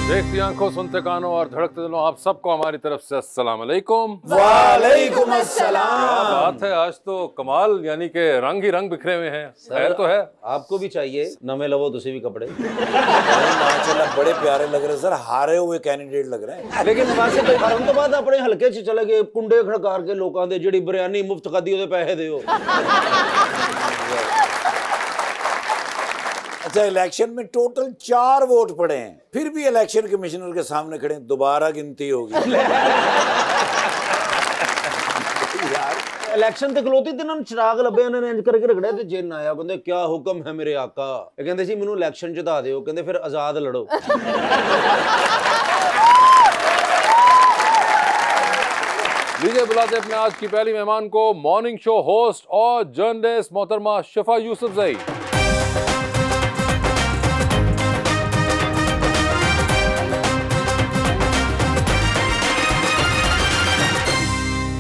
देखती आंखों, सुनते कानों और धड़कते दिलों, आप सबको हमारी तरफ से अस्सलाम वालेकुम। वालेकुम अस्सलाम। क्या बात है, आज तो कमाल, यानी कि रंग ही रंग बिखरे हुए हैं। खैर तो है, आपको भी चाहिए नवे लवो तुसी भी कपड़े। माशाल्लाह बड़े प्यारे लग रहे हैं सर, हारे हुए कैंडिडेट लग रहे हैं। लेकिन वैसे तो हरम तो बाद अपने हल्के च चले गए, कुंडे खड़कार के लोगों दे जिहड़ी बिरयानी मुफ्त खादी ओदे पैसे दिओ। अच्छा, इलेक्शन में टोटल 4 वोट पड़े हैं, फिर भी इलेक्शन कमिश्नर के सामने खड़े, दोबारा गिनती होगी। इलेक्शन ते खलोती ते इन्हां चिराग लब्बे, उन्होंने इंज करके रगड़े ते जिन आया, कहंदे क्या हुक्म है मेरे आका। ये कहंदे जी मैनू इलेक्शन जिता दिओ, कहंदे फिर आजाद लड़ो। लीजिए बुलाते अपने आज की पहली मेहमान को, मॉर्निंग शो होस्ट और जर्नलिस्ट मोहतरमा शिफा यूसुफजई।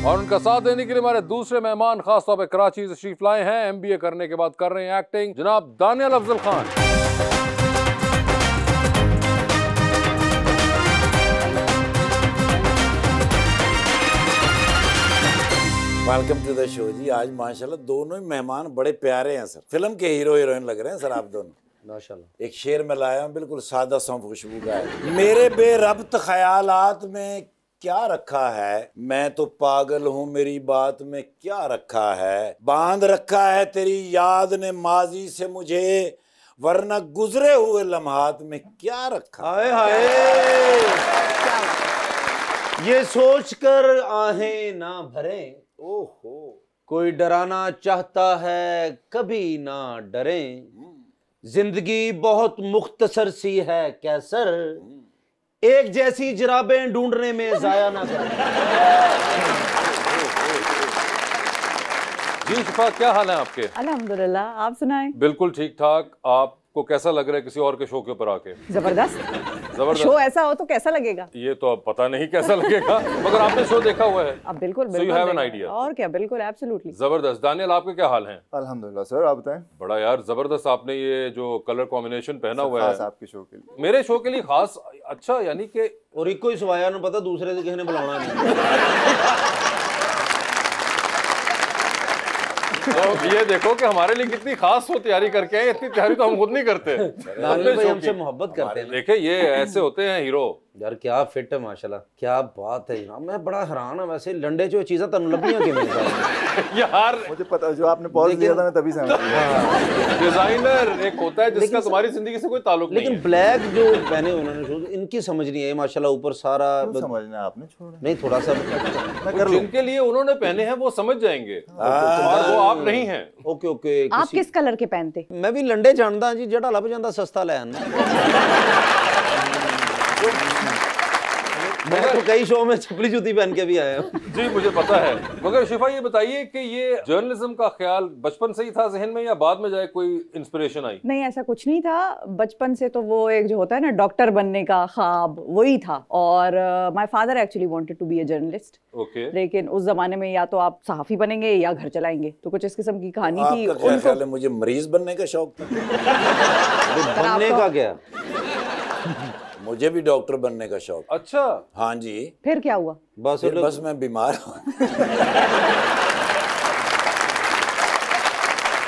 और उनका साथ देने के लिए हमारे दूसरे मेहमान खास तौर पे कराची से तशरीफ लाए हैं, MBA करने के बाद कर रहे हैं एक्टिंग, जनाब Daniyal Afzal Khan. Welcome to the show ji. आज माशाल्लाह दोनों ही मेहमान बड़े प्यारे हैं सर, फिल्म के हीरो हीरोइन लग रहे हैं सर आप दोनों। माशाल्लाह। एक शेर में लाया हूं, बिल्कुल सादा सा खुशबू का है। मेरे बेरब्त ख्यालात में क्या रखा है, मैं तो पागल हूँ मेरी बात में क्या रखा है, बांध रखा है तेरी याद ने माजी से मुझे, वरना गुजरे हुए लम्हात में क्या रखा। हाय हाय, ये सोचकर आहें ना भरें, ओहो कोई डराना चाहता है कभी ना डरें, जिंदगी बहुत मुख्तसर सी है कैसर, एक जैसी जराबें ढूंढने में जाया ना करें। जी शिफा, क्या हाल है आपके? अल्हम्दुलिल्लाह, आप सुनाएं। बिल्कुल ठीक ठाक। आपको कैसा लग रहा है किसी और के शो के ऊपर आके? जबरदस्त। जबरदस्त शो ऐसा हो तो कैसा लगेगा? ये तो अब पता नहीं कैसा लगेगा, मगर आपने शो देखा हुआ है। अब बिल्कुल So you have an idea. और क्या, बिल्कुल एब्सोल्युटली। जबरदस्त। दानियल, आपके क्या हाल हैं? अल्हम्दुलिल्लाह सर, आप बताएं। बड़ा यार जबरदस्त, आपने ये जो कलर कॉम्बिनेशन पहना हुआ खास है आपके शो के लिए। मेरे शो के लिए खास। अच्छा, यानी कि और एक कोई सवाया ना पता, दूसरे से किसी ने बुलाना नहीं। तो ये देखो कि हमारे लिए कितनी खास वो तैयारी करके आए, इतनी तैयारी तो हम खुद नहीं करते। दानियल भाई हमसे मोहब्बत करते हैं। देखे, ये ऐसे होते हैं हीरो। यार क्या फिट है माशाल्लाह, क्या बात है जनाब। मैं बड़ा हैरान हूं वैसे, लंडे जो चीज़ें तन लभियां कि मेरे साथ। यार मुझे पता, जो आपने पॉज लिया था मैं तभी समझ गया। डिजाइनर एक होता है जिसका तुम्हारी जिंदगी से कोई ताल्लुक नहीं लेकिन है। ब्लैक जो पहने उन्होंने शूज, इनकी समझ नहीं आई माशाल्लाह। ऊपर सारा समझना आपने, छोड़ा नहीं, थोड़ा सा मैं कर लूं। जिनके लिए उन्होंने पहने हैं वो समझ जाएंगे, और वो आप नहीं हैं। Okay okay. आप किस कलर के पहनते? मैं भी लंडे जानदा जी, जेड़ा लभ जांदा सस्ता ले आना। मैं तो कई शो में चपली जूती पहन के भी आया हूँ। जी मुझे पता है। मगर शिफा ये बताइए कि ये जर्नलिज्म का ख्याल बचपन से ही था जहन में, या बाद में जाए कोई इंस्पिरेशन आई? नहीं, ऐसा कुछ नहीं था। बचपन से तो वो एक जो होता है ना डॉक्टर बनने का ख्वाब, वही था। और my father actually wanted to be a journalist. Okay. लेकिन उस जमाने में या तो आप सहाफी बनेंगे या घर चलाएंगे, तो कुछ इस किस्म की कहानी थी। आपका क्या ख्याल है, मुझे मरीज बनने का शौक था। बनने का क्या? मुझे भी डॉक्टर बनने का शौक। अच्छा। हाँ जी। फिर क्या हुआ? बस मैं बीमार हूँ।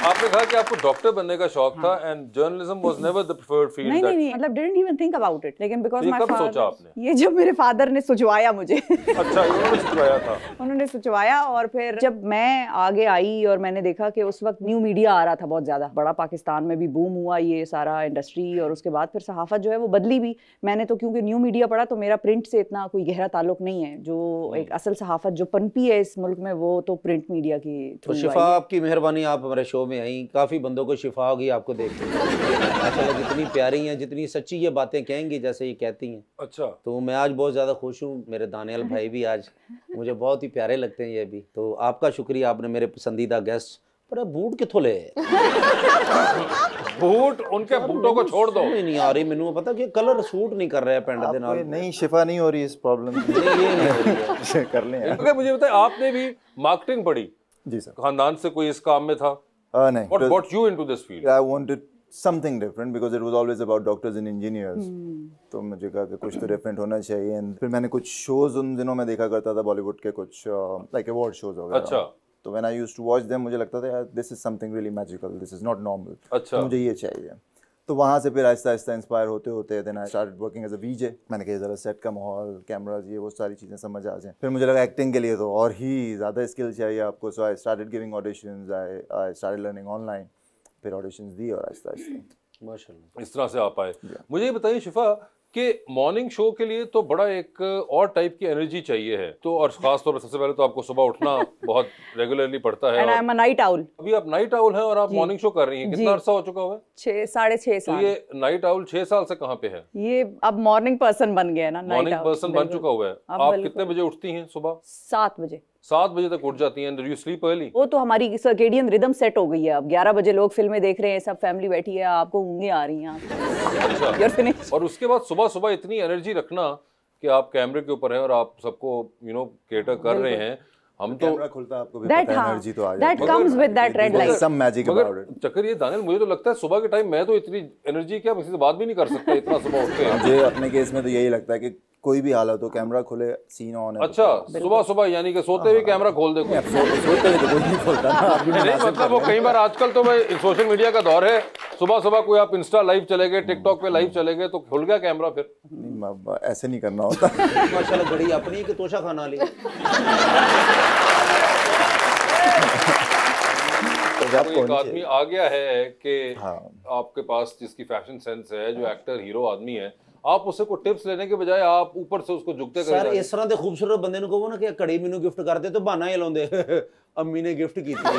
आपने कहा कि आपको डॉक्टर बनने का शौक था, and journalism was never the preferred field. नहीं, मतलब didn't even think about it. लेकिन बिकॉज़ ये माय कब सोचा फादर, आपने? ये जब मेरे फादर ने सुझवाया मुझे। अच्छा, उन्होंने सुझाया था। उन्होंने सुझवाया, और फिर जब मैं आगे आई और मैंने देखा कि उस वक्त न्यू मीडिया आ रहा था बहुत ज्यादा बड़ा, पाकिस्तान में भी बूम हुआ ये सारा इंडस्ट्री, और उसके बाद फिर सहाफत जो है वो बदली भी। मैंने तो क्योंकि न्यू मीडिया पढ़ा, तो मेरा प्रिंट से इतना कोई गहरा ताल्लुक नहीं है। जो एक असल सहाफत जो पनपी है इस मुल्क में, वो तो प्रिंट मीडिया की तो शिफा, आपकी मेहरबानी, आप हमारे शो में आई, काफी बंदों को शिफा होगी आपको देख के। माशाल्लाह जितनी प्यारी हैं, जितनी सच्ची ये बातें कहेंगी जैसे ये कहती हैं। अच्छा। तो मैं आज बहुत ज्यादा खुश हूँ। मेरे दानियल भाई भी आज मुझे बहुत ही प्यारे लगते हैं ये भी। तो आपका शुक्रिया, आपने मेरे पसंदीदा गेस्ट। पर बूट किथों ले? बूट, उनके बूटों को छोड़ दो। नहीं आ रही मैनू पता कि कलर सूट नहीं कर रहा है पैंट दे नाल। नहीं, शिफा नहीं हो रही इस प्रॉब्लम से। ये नहीं हो रही है। कर लें यार। मगर मुझे बताइए, आपने भी मार्केटिंग पढ़ी? जी सर। खानदान से कोई इस काम में था? नहीं। What got you into this field? I wanted something different because it was always about doctors and engineers. तो मुझे कहा कि कुछ तो डिफरेंट होना चाहिए। एंड फिर मैंने कुछ शोज उन दिनों में देखा करता था बॉलीवुड के, कुछ लाइक अवार्ड शोज वगैरह। अच्छा। तो when I used to watch them मुझे लगता था यार this is something really magical, this is not normal. अच्छा। तो मुझे ये चाहिए। तो वहाँ से फिर आहिस्ता आहिस्ता इंस्पायर होते होते then I started working as a VJ. मैंने कहा ज़रा सेट का माहौल, कैमराज, ये वो सारी चीज़ें समझ आ जाएं। फिर मुझे लगा एक्टिंग के लिए तो और ही ज़्यादा स्किल चाहिए आपको। So I started giving auditions, I started learning online. फिर ऑडिशंस दी और आहिस्ता आहिस्ता माशाल्लाह इस तरह से आप आए। मुझे ये बताइए शिफा कि मॉर्निंग शो के लिए तो बड़ा एक और टाइप की एनर्जी चाहिए है, तो और खास तौर पर सबसे पहले तो आपको सुबह उठना बहुत रेगुलरली पड़ता है। And I am a night owl. अभी आप नाइट आउल हैं और आप मॉर्निंग शो कर रही हैं, कितना अरसा हो चुका हुआ है? 6.5 तो साल। ये नाइट आउल 6 साल से कहाँ पे है? ये अब मॉर्निंग पर्सन बन गया ना, मॉर्निंग पर्सन बन चुका हुआ है। आप कितने बजे उठती हैं सुबह? 7 बजे। 7 बजे तक उठ जाती हैं। You sleep early? वो तो हमारी सर्केडियन रिदम सेट हो गई है। अब 11 बजे लोग फिल्में देख रहे हैं, सब फैमिली बैठी है, आपको ऊँघें आ रही हैं। अच्छा। You're finished। और उसके बाद सुबह सुबह इतनी एनर्जी रखना कि आप कैमरे के ऊपर हैं और आप सबको केटर कर रहे हैं। हम तो कैमरा खुलता आपको भी पता है एनर्जी तो आ जाती है। That comes with that red light। Some magic about it. चक्कर ये दानियल, मुझे तो लगता है सुबह के टाइम मैं तो इतनी एनर्जी क्या किसी से बात भी नहीं कर सकता इतना सुबह उठ के। मुझे अपने केस में तो यही लगता है कि कोई भी हालत हो कैमरा खुले, सीन ऑन है। अच्छा, सुबह सुबह यानी कि सोते हुए कैमरा खोल दे। सोते हुए तो कोई नहीं खोलता ना। आप भी नहीं मतलब वो कई बार आजकल तो भाई सोशल मीडिया का दौर है, सुबह सुबह कोई आप इंस्टा लाइव चले गए, टिकटॉक पे लाइव चले गए तो खुल गया कैमरा फिर। ऐसे नहीं करना होता। माशाल्लाह घड़ी अपनी कि तोशा खाना ली। कोई एक आदमी आ गया है कि हाँ। आपके पास जिसकी फैशन सेंस है, जो एक्टर हीरो आदमी है, आप उससे कोई टिप्स लेने के बजाय आप ऊपर से उसको झुकते सर इस तरह ਦੇ खूबसूरत ਬੰਦੇ ਨੂੰ ਕਹੋ ਨਾ ਕਿ ਘੜੀ ਮੈਨੂੰ ਗਿਫਟ ਕਰਦੇ ਤੇ ਬਹਾਨਾ ਹੀ ਲਾਉਂਦੇ ਅੰਮੀ ਨੇ ਗਿਫਟ ਕੀਤੀ ਹੈ।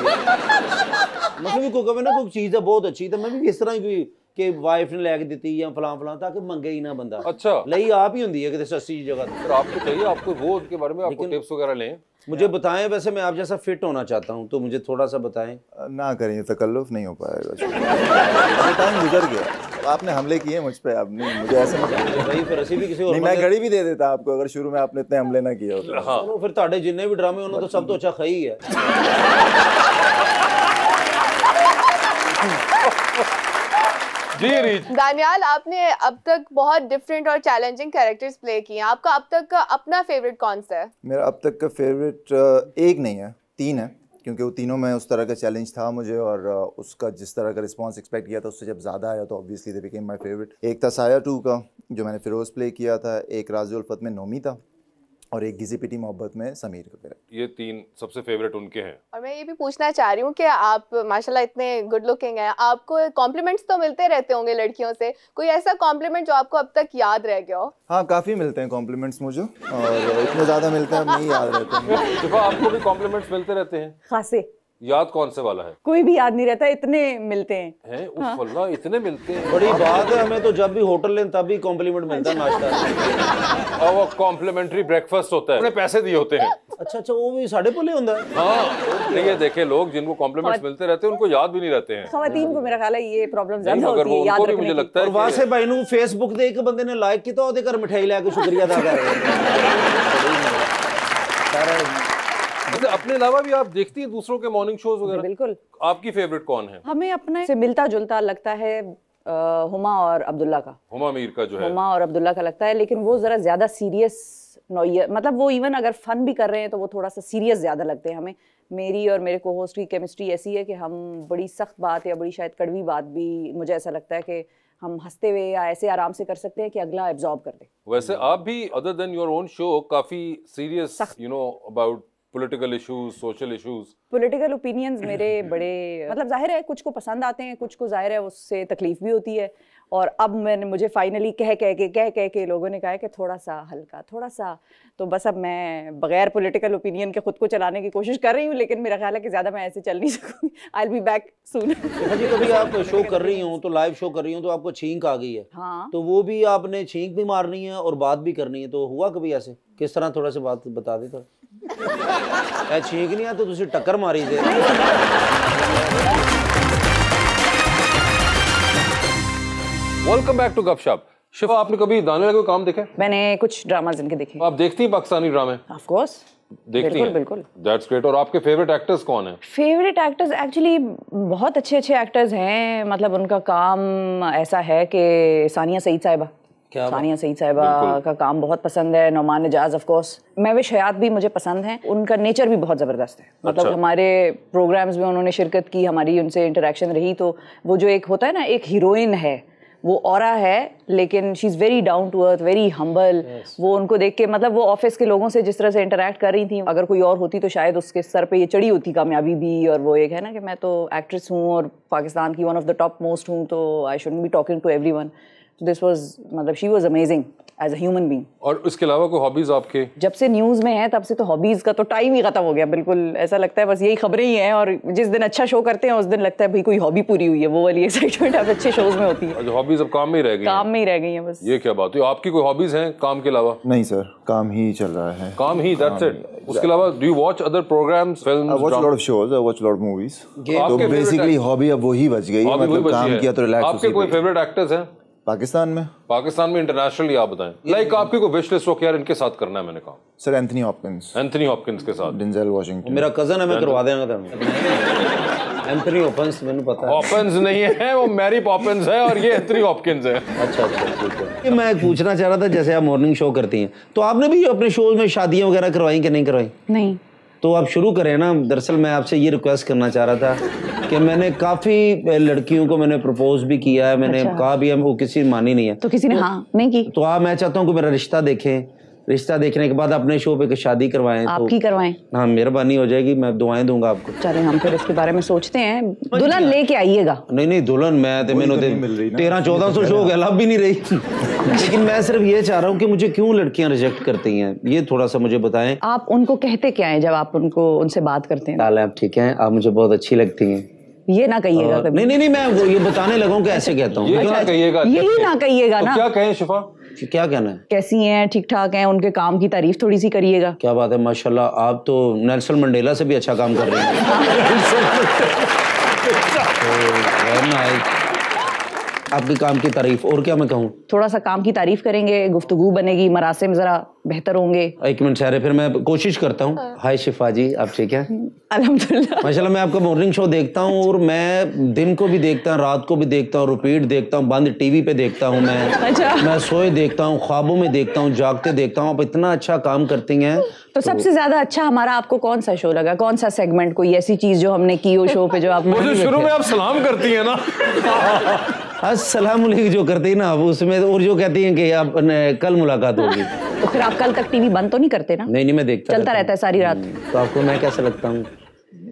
ਮਤਲਬ ਵੀ ਕੋਈ ਕਹੇ ਨਾ ਕੋਈ ਚੀਜ਼ ਹੈ ਬਹੁਤ ਅੱਛੀ ਤਾਂ ਮੈਂ ਵੀ ਇਸ ਤਰ੍ਹਾਂ ਹੀ ਕਿ ਵਾਈਫ ਨੇ ਲੈ ਕੇ ਦਿੱਤੀ ਜਾਂ ਫਲਾਂ ਫਲਾਂ ਤਾਂ ਕਿ ਮੰਗੇ ਹੀ ਨਾ ਬੰਦਾ। अच्छा। ਲਈ ਆਪ ही ਹੁੰਦੀ है किसी सस्ती जगह। फिर आपको चाहिए, आपको वो उनके बारे में आपको टिप्स वगैरह लें। मुझे बताएं, वैसे मैं आप जैसा फिट होना चाहता हूं तो मुझे थोड़ा सा बताएं। ना करिए, तकल्लुफ नहीं हो पाएगा। टाइम गुजर गया, आपने हमले किए मुझ पे, अब नहीं मुझे ऐसे मत भाई फिर ਅਸੀਂ ਵੀ ਕਿਸੇ ਹੋਰ नहीं, मैं घड़ी भी दे देता आपको अगर शुरू में आपने इतने हमले ना किए होते। हाँ। चलो फिर ਤੁਹਾਡੇ जिन्ने भी ड्रामे ਉਹਨਾਂ ਤੋਂ ਸਭ ਤੋਂ ਅੱਛਾ ਖਈ ਹੈ। जी रीच। दानियाल, आपने अब तक बहुत डिफरेंट और चैलेंजिंग कैरेक्टर्स प्ले किए हैं, आपका अब तक का अपना फेवरेट कौन सा है? मेरा अब तक का फेवरेट एक नहीं है, 3 है, क्योंकि वो तीनों में उस तरह का चैलेंज था मुझे और उसका जिस तरह का रिस्पांस एक्सपेक्ट किया था उससे जब ज़्यादा आया तो obviously they became my favourite. एक था साया 2 का जो मैंने फिरोज़ प्ले किया था, एक राज़ी उल्फत में नोमी था और एक घिसी पिटी मोहब्बत में समीर का कैरेक्टर। ये 3 सबसे फेवरेट उनके हैं। और मैं ये भी पूछना चाह रही हूँ कि आप माशाल्लाह इतने गुड लुकिंग हैं, आपको कॉम्प्लीमेंट्स तो मिलते रहते होंगे लड़कियों से, कोई ऐसा कॉम्प्लीमेंट जो आपको अब तक याद रह गया हो? हाँ, काफ़ी मिलते हैं कॉम्प्लीमेंट्स मुझे और इतने ज़्यादा मिलते हैं अब नहीं याद रहते हैं। शिफा, आपको भी कॉम्प्लीमेंट्स मिलते रहते हैं? खासे। याद कौन से वाला है? कोई भी याद नहीं रहता, इतने मिलते हैं। हैं? उफ वल्लाह, इतने मिलते हैं। बड़ी बात है, हमें तो जब भी होटल लें तब भी कॉम्प्लीमेंट मिलता है नाश्ता। और वो कॉम्प्लीमेंट्री ब्रेकफास्ट होता है, उन्हें पैसे दिए होते हैं। अच्छा वो भी साढ़े पुले होता है। हाँ, नहीं ये देखे लोग जिनको कॉम्प्लीमेंट्स मिलते रहते हैं उनको याद भी नहीं रहते हैं। खवातीन को मेरा ख्याल है ये प्रॉब्लम नहीं, ज्यादा मगर होती वो है याद उनको भी रखने मुझे की। लगता है और वहां से भाई नु फेसबुक दे एक बंदे ने लाइक किया ਉਹਦੇ ਘਰ ਮਿਠਾਈ ਲੈ ਕੇ शुक्रिया अदा कर रहे हैं। अपने अलावा भी आप देखती हैं दूसरों के मॉर्निंग शोज वगैरह? बिल्कुल। आपकी फेवरेट कौन है? हमें अपने से मिलता जुलता लगता है हुमा और अब्दुल्ला का। हुमा मीर का जो है। हुमा और अब्दुल्ला का लगता है, लेकिन वो जरा ज्यादा सीरियस नौइयत, मतलब वो इवन अगर फन भी कर रहे हैं तो वो थोड़ा सा सीरियस ज्यादा लगते हैं हमें। मेरी और मेरे को होस्ट की केमिस्ट्री ऐसी है कि हम बड़ी सख्त बात या बड़ी शायद कड़वी बात भी मुझे ऐसा लगता है कि हम हंसते हुए या ऐसे आराम से कर सकते हैं कि अगला एब्जॉर्ब कर दे। वैसे आप भी other than your own show काफी serious about political issues, social issues. Political opinions मेरे बड़े मतलब जाहिर है कुछ को पसंद आते हैं, कुछ को जाहिर है उससे तकलीफ भी होती है। और अब मुझे फाइनली कह के लोगों ने कहा है कि थोड़ा सा हल्का, थोड़ा सा, तो बस अब मैं बगैर पॉलिटिकल ओपिनियन के खुद को चलाने की कोशिश कर रही हूँ, लेकिन मेरा ख्याल है कि ज़्यादा मैं ऐसे चल नहीं सकूँगी। I will be back soon. कभी आप शो कर रही हूँ तो लाइव शो कर रही हूँ तो आपको छींक आ गई है, हाँ, तो वो भी आपने छींक भी मारनी है और बात भी करनी है, तो हुआ कभी ऐसे? किस तरह थोड़ा सा बात बता दे तो। छींक नहीं है तो तुझे टक्कर मारी दे। वेलकम बैक टू गपशप। शिफा, आपने कभी दानियाल का कोई काम देखा है? मैंने कुछ ड्रामाज इनके देखे। आप देखती हैं पाकिस्तानी ड्रामे? ऑफ कोर्स देखती हैं? बिल्कुल। That's great. और आपके फेवरेट एक्टर्स कौन हैं? फेवरेट एक्टर्स एक्चुअली बहुत अच्छे एक्टर्स हैं, मतलब उनका काम ऐसा है कि सानिया सईद साहिबा, सानिया सईद साहिबा का काम बहुत पसंद है। नौमान एजाज ऑफ कोर्स, महविश हयात भी मुझे पसंद है। उनका नेचर भी बहुत ज़बरदस्त है, मतलब हमारे प्रोग्राम्स में उन्होंने शिरकत की, हमारी उनसे इंटरेक्शन रही, तो वो जो एक होता है ना, एक हीरोइन है, वो ऑरा है, लेकिन she is very down to earth, very humble. वो उनको देख के, मतलब वो ऑफिस के लोगों से जिस तरह से इंटरेक्ट कर रही थी, अगर कोई और होती तो शायद उसके सर पे ये चढ़ी होती कामयाबी भी। और वो एक है ना कि मैं तो एक्ट्रेस हूँ और पाकिस्तान की one of the top most हूँ, तो I shouldn't be talking to everyone. This was, मतलब she was amazing as a human being. और इसके अलावा कोई हॉबीज आपके? जब से न्यूज़ में है तब से तो हॉबीज़ का तो टाइम ही खत्म हो गया बिल्कुल। ऐसा लगता है बस यही खबरें ही हैं, और जिस दिन अच्छा शो करते हैं उस दिन लगता है भाई कोई हॉबी पूरी हुई है। वो वाली एक्साइटमेंट अब अच्छे शोज में होती है। हॉबीज अब काम में ही रह गई? काम में ही रह गई है बस। ये क्या बात हुई? आपकी कोई हॉबीज हैं काम के अलावा? नहीं सर, काम ही चल रहा है। काम ही, दैट्स इट। उसके अलावा do you watch other programmes, films? I watch a lot of shows, I watch a lot of movies. तो आपके बेसिकली हॉबी अब वही बच गई है, मतलब काम किया तो रिलैक्स। आपके कोई फेवरेट एक्टर्स हैं पाकिस्तान में? पाकिस्तान में, इंटरनेशनली आप बताएं। लाइक आपकी कोई विश लिस्ट हो कि यार इनके साथ करना है मैंने काम? Sir Anthony Hopkins. Anthony Hopkins के साथ? डेंजल वॉशिंगटन मेरा कजन है, मैं करवा देगा था। एंथनी हॉपकिंस मैंने पता है। हॉपकिंस नहीं है, वो मैरी पॉपिंस है और ये एंथनी हॉपकिंस है। अच्छा ठीक है। मैं पूछना चाह रहा था, जैसे आप मॉर्निंग शो करती हैं, तो आपने भी अपने शोज में शादियां वगैरह करवाई कि नहीं करवाई? नहीं। तो आप शुरू करें ना। दरअसल मैं आपसे ये रिक्वेस्ट करना चाह रहा था कि मैंने काफ़ी लड़कियों को मैंने प्रपोज भी किया है, मैंने कहा भी है, वो किसी ने मानी नहीं है। तो किसी ने हाँ नहीं की? तो आप, मैं चाहता हूँ कि मेरा रिश्ता देखें, रिश्ता देखने के बाद अपने शो पे शादी करवाएं। आपकी करवाएं? हाँ, मेहरबानी हो जाएगी, मैं दुआएं दूंगा आपको। चले हम फिर इसके बारे में सोचते हैं। दुल्हन लेके आइएगा। नहीं दुल्हन मैं तो मैंने 1300-1400 शो गया, लाभ भी नहीं रही। लेकिन मैं सिर्फ ये चाह रहा हूँ कि मुझे क्यों लड़कियां रिजेक्ट करती हैं, ये थोड़ा सा मुझे बताएं। आप उनको कहते क्या है जब आप उनसे बात करते हैं? आप ठीक हैं, आप मुझे बहुत अच्छी लगती हैं। ये ना कहिएगा कभी। नहीं, मैं वो ये बताने लगा हूँ कि ऐसे कहता हूँ। ये ना कहिएगा, यही ना कहिएगा ना। क्या कहें शिफा? क्या कहना है? कैसी हैं, ठीक ठाक हैं, उनके काम की तारीफ थोड़ी सी करिएगा। क्या बात है, माशाल्लाह, आप तो नेल्सन मंडेला से भी अच्छा काम कर रहे हैं। आपके काम की तारीफ, और क्या मैं कहूँ? थोड़ा सा काम की तारीफ करेंगे, गुफ्तगू बनेगी, मरासिम जरा बेहतर होंगे। एक मिनट ठहरे, फिर मैं कोशिश करता हूँ। हाय शिफा जी, आप ठीक हैं? अल्हम्दुलिल्लाह। माशाल्लाह, मैं आपका मॉर्निंग शो देखता हूँ, और मैं दिन को भी देखता हूँ, रात को भी देखता हूँ, रिपीट देखता हूँ, बंद टीवी पे देखता हूँ मैं। अच्छा। मैं सोए देखता हूँ, ख्वाबों में देखता हूँ, जागते देखता हूँ। आप इतना अच्छा काम करती हैं। तो सबसे ज्यादा अच्छा हमारा आपको कौन सा शो लगा? कौन सा सेगमेंट, कोई ऐसी चीज जो हमने की हो शो पे जो आप? मुझे शुरू में आप सलाम करती हैं ना। अस्सलाम वालेकुम जो करती है ना, अब उसमें और जो कहती हैं कि आप कल मुलाकात होगी। तो फिर आप कल तक टीवी बंद तो नहीं करते ना? नहीं, मैं देखता चलता रहता है सारी रात। तो आपको मैं कैसा लगता हूँ?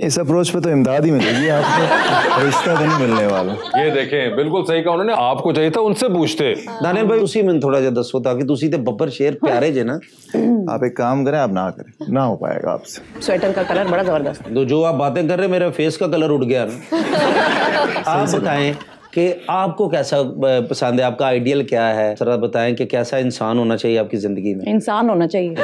इस अप्रोच पे तो इमदाद ही मिलेगी आपको, रिश्ता तो नहीं मिलने वाला। ये देखें, बिल्कुल सही कहा उन्होंने। आपको चाहिए था उनसे पूछते। दानियल भाई, उसी में थोड़ा ज्यादा दसो ताकि तुसी ते बब्बर शेर प्यारे जे ना। आप एक काम करें, आप ना करें, ना हो पाएगा आपसे। स्वेटर का कलर बड़ा जबरदस्त। तो जो आप बातें कर रहे, मेरे फेस का कलर उड़ गया ना। आप बताएं कि आपको कैसा पसंद है, आपका आइडियल क्या है? जरा बताएं कि कैसा इंसान होना चाहिए आपकी जिंदगी में? इंसान होना चाहिए,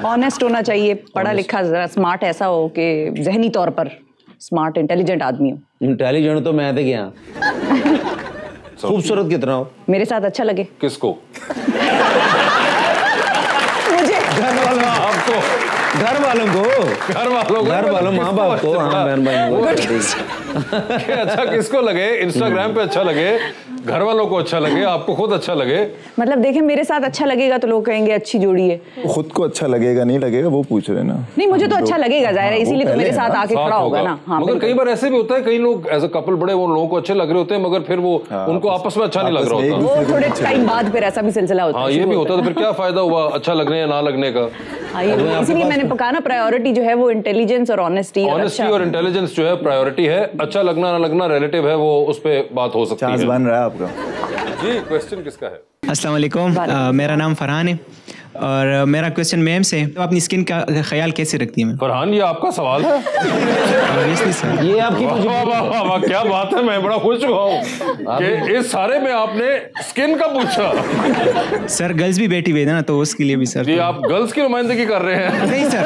ऑनेस्ट होना चाहिए, पढ़ा लिखा, जरा स्मार्ट ऐसा हो कि जहनी तौर पर स्मार्ट इंटेलिजेंट आदमी हो। इंटेलिजेंट तो मैं तो गया। खूबसूरत कितना हो? मेरे साथ अच्छा लगे। किसको? मुझे। घर वालों, आपको? घर वालों माँ बाप को, हाँ बहन भाई। अच्छा किसको लगे? इंस्टाग्राम पे अच्छा लगे, घर वालों को अच्छा लगे, आपको खुद अच्छा लगे? मतलब देखें, मेरे साथ अच्छा लगेगा तो लोग कहेंगे अच्छी जोड़ी है। खुद को अच्छा लगेगा नहीं लगेगा वो पूछ रहे ना। नहीं, मुझे तो अच्छा लगेगा, जाहिर है, इसीलिए तो मेरे साथ आके खड़ा होगा ना। हाँ, मगर कई बार ऐसे भी होता है, कई लोग एज अ कपल बड़े वो लोगों को अच्छे लग रहे होते हैं, मगर फिर वो उनको आपस में अच्छा नहीं लग रहा होता। वो थोड़े टाइम बाद फिर ऐसा भी सिलसिला होता है। हाँ, ये भी होता है। तो फिर क्या फायदा हुआ अच्छा लगने या ना लगने का? इसीलिए मैंने कहा ना, प्रायोरिटी जो है वो इंटेलिजेंस और ऑनेस्टी और इंटेलिजेंस जो है प्रायोरिटी है। अच्छा लगना ना लगना रिलेटिव है, वो उस पे बात हो सकती है। बन रहा है आपका जी। क्वेश्चन किसका है? अस्सलाम वालेकुम, मेरा नाम फरहान है और मेरा क्वेश्चन मैम से, तो अपनी स्किन का ख्याल कैसे रखती है? फरहान, ये आपका सवाल है? सर, ये आपकी वाह, क्या बात है। मैं बड़ा खुश हुआ हूँ कि इस सारे में आपने स्किन का पूछा। सर गर्ल्स भी बैठी हुई है ना, तो उसके लिए भी सर। जी, आप गर्ल्स की नुमाइंदगी कर रहे हैं? नहीं सर,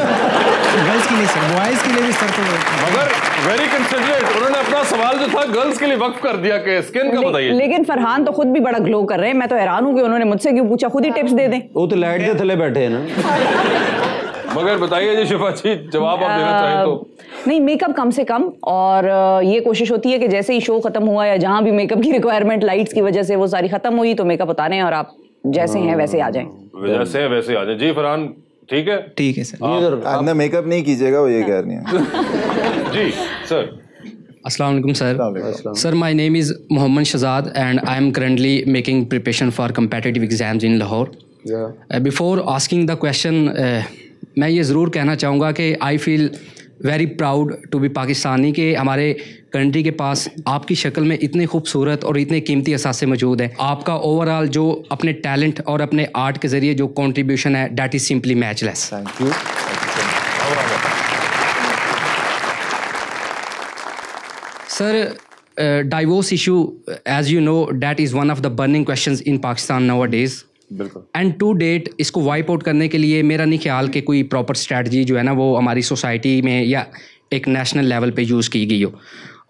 गर्ल्स की नहीं सर, बॉयज के लिए भी सर। तो मगर वेरी कंसिडरेट, उन्होंने अपना सवाल जो था गर्ल्स के लिए वक्फ कर दिया कि स्किन का बताइए। लेकिन फरहान तो खुद भी बड़ा ग्लो कर रहे हैं, मैं तो हैरान हूँ कि उन्होंने मुझसे क्यों पूछा, खुद ही टिप्स दे दें। वो तो लाइट के थले बैठे हैं ना। मगर बताइए जी शिफा जी, जवाब आप देना चाहें तो। नहीं, मेकअप कम से कम, और ये कोशिश होती है कि जैसे ही शो खत्म हुआ या जहां भी मेकअप की रिक्वायरमेंट लाइट्स की वजह से वो सारी खत्म हुई तो मेकअप उतारें और आप जैसे हैं वैसे आ जाएं। जैसे हैं वैसे आ जाएं। जी फरहान ठीक है? ठीक है सर। अंदर मेकअप नहीं कीजिएगा, वो ये कह रही है। जी sir. Assalamu alaikum sir. Sir, my name is Mohammad Shahzad and I am currently making preparation for competitive exams in Lahore. Before asking the question, मैं ये ज़रूर कहना चाहूँगा कि I feel very proud to be Pakistani के हमारे country के पास आपकी शक्ल में इतने खूबसूरत और इतने कीमती असासे मौजूद हैं। आपका ओवरऑल जो अपने टैलेंट और अपने आर्ट के ज़रिए जो कंट्रीब्यूशन है that is simply matchless. Thank you. Sir, divorce issue, as you know, that is one of the burning questions in Pakistan nowadays. बिल्कुल। एंड टू डेट इसको वाइप आउट करने के लिए मेरा नहीं ख्याल कि कोई प्रॉपर स्ट्रैटी जो है ना वो हमारी सोसाइटी में या एक नेशनल लेवल पे यूज़ की गई हो।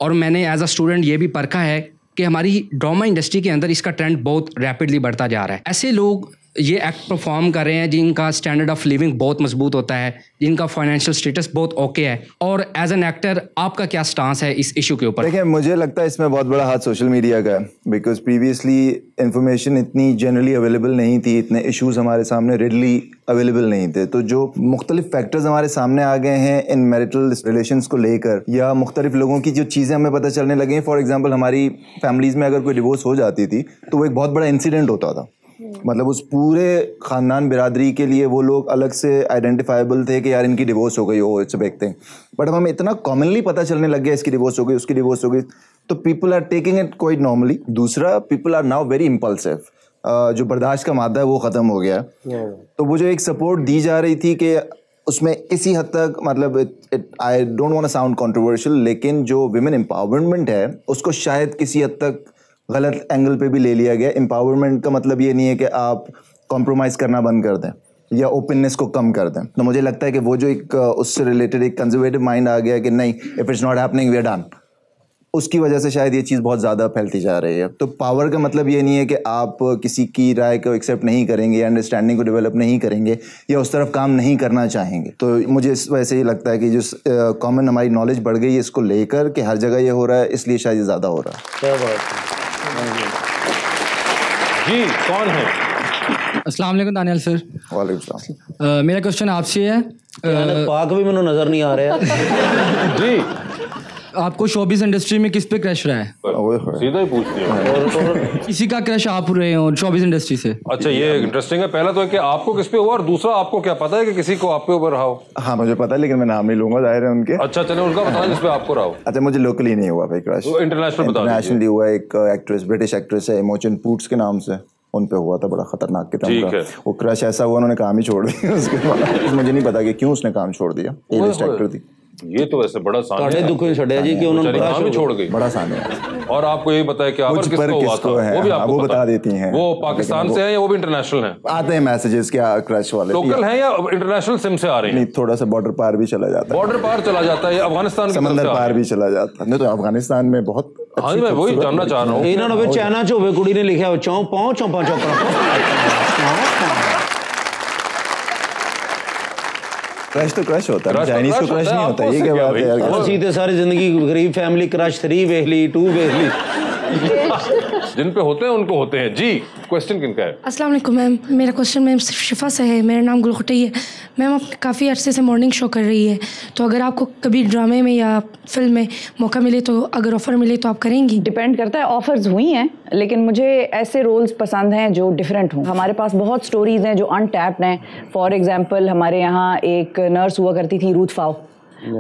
और मैंने एज अ स्टूडेंट ये भी परखा है कि हमारी ड्रामा इंडस्ट्री के अंदर इसका ट्रेंड बहुत रैपिडली बढ़ता जा रहा है। ऐसे लोग ये एक्ट परफॉर्म कर रहे हैं जिनका स्टैंडर्ड ऑफ लिविंग बहुत मजबूत होता है, जिनका फाइनेंशियल स्टेटस बहुत ओके है, और एज एन एक्टर आपका क्या स्टांस है इस इशू के ऊपर? देखिए, मुझे लगता है इसमें बहुत बड़ा हाथ सोशल मीडिया का है, बिकॉज प्रीवियसली इंफॉर्मेशन इतनी जनरली अवेलेबल नहीं थी, इतने इश्यूज हमारे सामने रेडली अवेलेबल नहीं थे। तो जो मुख्तलिफ फैक्टर्स हमारे सामने आ गए हैं इन मैरिटल रिलेशंस को लेकर, या मुख्तलिफ लोगों की जो चीज़ें हमें पता चलने लगी हैं, फॉर एग्जाम्पल हमारी फैमिलीज़ में अगर कोई डिवोर्स हो जाती थी तो वो एक बहुत बड़ा इंसिडेंट होता था। मतलब उस पूरे ख़ानदान बिरादरी के लिए वो लोग अलग से आइडेंटिफाइबल थे कि यार इनकी डिवोर्स हो गई हो, it's a big thing. But अब हमें इतना कॉमनली पता चलने लग गया इसकी डिवोर्स हो गई, उसकी डिवोर्स हो गई, तो people are taking it quite normally. दूसरा, people are now very impulsive, जो बर्दाश्त का मादा है वो ख़त्म हो गया। तो वो जो एक सपोर्ट दी जा रही थी कि उसमें किसी हद तक, मतलब I don't want to sound controversial, लेकिन जो विमेन एम्पावरमेंट है उसको शायद किसी हद तक गलत एंगल पे भी ले लिया गया। एम्पावरमेंट का मतलब ये नहीं है कि आप कॉम्प्रोमाइज़ करना बंद कर दें या ओपननेस को कम कर दें। तो मुझे लगता है कि वो जो एक उससे रिलेटेड एक कंजर्वेटिव माइंड आ गया कि नहीं, if it's not happening we are done, उसकी वजह से शायद ये चीज़ बहुत ज़्यादा फैलती जा रही है। तो पावर का मतलब ये नहीं है कि आप किसी की राय को एक्सेप्ट नहीं करेंगे या अंडरस्टैंडिंग को डेवलप नहीं करेंगे या उस तरफ काम नहीं करना चाहेंगे। तो मुझे इस वजह से ये लगता है कि जो कॉमन हमारी नॉलेज बढ़ गई है इसको लेकर कि हर जगह ये हो रहा है, इसलिए शायद ये ज़्यादा हो रहा है। क्या बात है जी, कौन है? अस्सलाम वालेकुम दानियल सर। वालेकुम सलाम। मेरा क्वेश्चन आपसे है, पाक भी मैंने नजर नहीं आ रहा है। जी, आपको शोबिज़ इंडस्ट्री में किस पे क्रश रहा है? सीधा ही पूछ दिया। किसी का क्रश आप रहे हो शोबिज़ इंडस्ट्री से? अच्छा, ये इंटरेस्टिंग है। पहला तो है कि आपको किस पे हुआ, और दूसरा आपको क्या पता है कि किसी को आप पे ऊपर रहा हो? हाँ, मुझे पता है, लेकिन मैं नाम नहीं लूंगा, जाहिर है उनके। अच्छा, चले उनका बताना जिस पे आपको रहा हो। अच्छा, मुझे लोकली नहीं हुआ भाई क्रश, इंटरनेशनल बता दीजिए। इंटरनेशनली हुआ। एक एक्ट्रेस, ब्रिटिश एक्ट्रेस है इमोजन पूट्स के नाम से, उन पे हुआ था, बड़ा खतरनाक किस्म का। वो क्रश ऐसा हुआ उन्होंने काम ही छोड़ दिया उसके बाद। मुझे नहीं पता कि क्यों उसने काम छोड़ दिया। ए लिस्ट एक्टर थी। ये तो वैसे बड़ा सानिया है, दुख ही छड़े जी कि उन्होंने काम ही छोड़ गई, बड़ा सानिया। और आपको यही बताया कि आप किसको हुआ था, वो भी आपको बता देती हैं। वो पाकिस्तान से है या वो भी इंटरनेशनल है? आते हैं मैसेजेस क्या क्रश वाले, लोकल है या इंटरनेशनल सिम से आ रहे हैं? नहीं, थोड़ा सा बॉर्डर पार भी चला जाता है। बॉर्डर पार चला जाता है, अफगानिस्तान की समंदर पार भी चला जाता है। नहीं तो अफगानिस्तान में बहुत। हाँ, मैं वही जानना चाह रहा हूँ। इन्होंने चाइना च होवे, कुड़ी ने लिखा हो चौं पाँच चौपा क्रश तो क्रश होता है, चाइनीज को क्रश नहीं होता। ये क्या बात है यार? सीधे सारी जिंदगी गरीब फैमिली क्रश 3 वेखली 2 वेखली जिन पे होते हैं उनको होते हैं। जी, क्वेश्चन किनका है? अस्सलाम वालेकुम मैम, मेरा क्वेश्चन मैम शिफा से है। मेरा नाम गुलखुटई है मैम। आप काफ़ी अरसे से मॉर्निंग शो कर रही है, तो अगर आपको कभी ड्रामे में या फिल्म में मौका मिले, तो अगर ऑफ़र मिले तो आप करेंगी? डिपेंड करता है, ऑफर्स हुई हैं, लेकिन मुझे ऐसे रोल्स पसंद हैं जो डिफरेंट हों। हमारे पास बहुत स्टोरीज़ हैं जो अनटैप्ड हैं। फॉर एग्जांपल, हमारे यहाँ एक नर्स हुआ करती थी रूथ फाओ,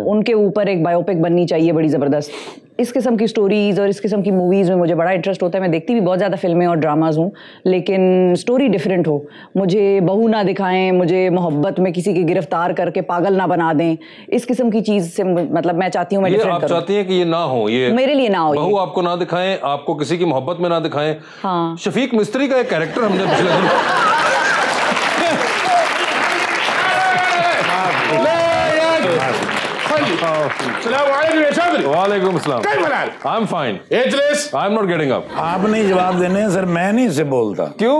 उनके ऊपर एक बायोपिक बननी चाहिए बड़ी ज़बरदस्त। इस किस्म की स्टोरीज़ और इस किस्म की मूवीज़ में मुझे बड़ा इंटरेस्ट होता है। मैं देखती भी बहुत ज़्यादा फिल्में और ड्रामाज़ हूँ, लेकिन स्टोरी डिफरेंट हो। मुझे बहू ना दिखाएं, मुझे मोहब्बत में किसी की गिरफ्तार करके पागल ना बना दें, इस किस्म की चीज़ से मतलब मैं चाहती हूँ मैं डिफरेंट करूँ। आप चाहती हैं कि ये ना हो, ये मेरे लिए ना हो, बहू आपको ना दिखाएं, आपको किसी की मोहब्बत में ना दिखाएं। हाँ, शफीक मिस्त्री का एक कैरेक्टर हमने पिछले दिन वालेकुम अस्सलाम। I am fine. Ageless. I am not getting up. आप नहीं जवाब देने हैं सर, मैं नहीं इसे बोलता। क्यों?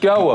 क्या हुआ?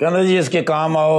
कहना जी इसके काम आओ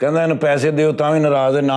कहना इन्हें पैसे दियो तावी नाराज है, ना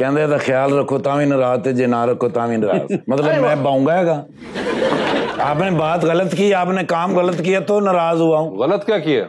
कहते हैं ख्याल रखो तावी नाराज, जे ना रखो तावी नाराज। मतलब मैं बाऊंगा हैगा। आपने बात गलत की, आपने काम गलत किया तो नाराज हुआ हूँ। गलत क्या किया?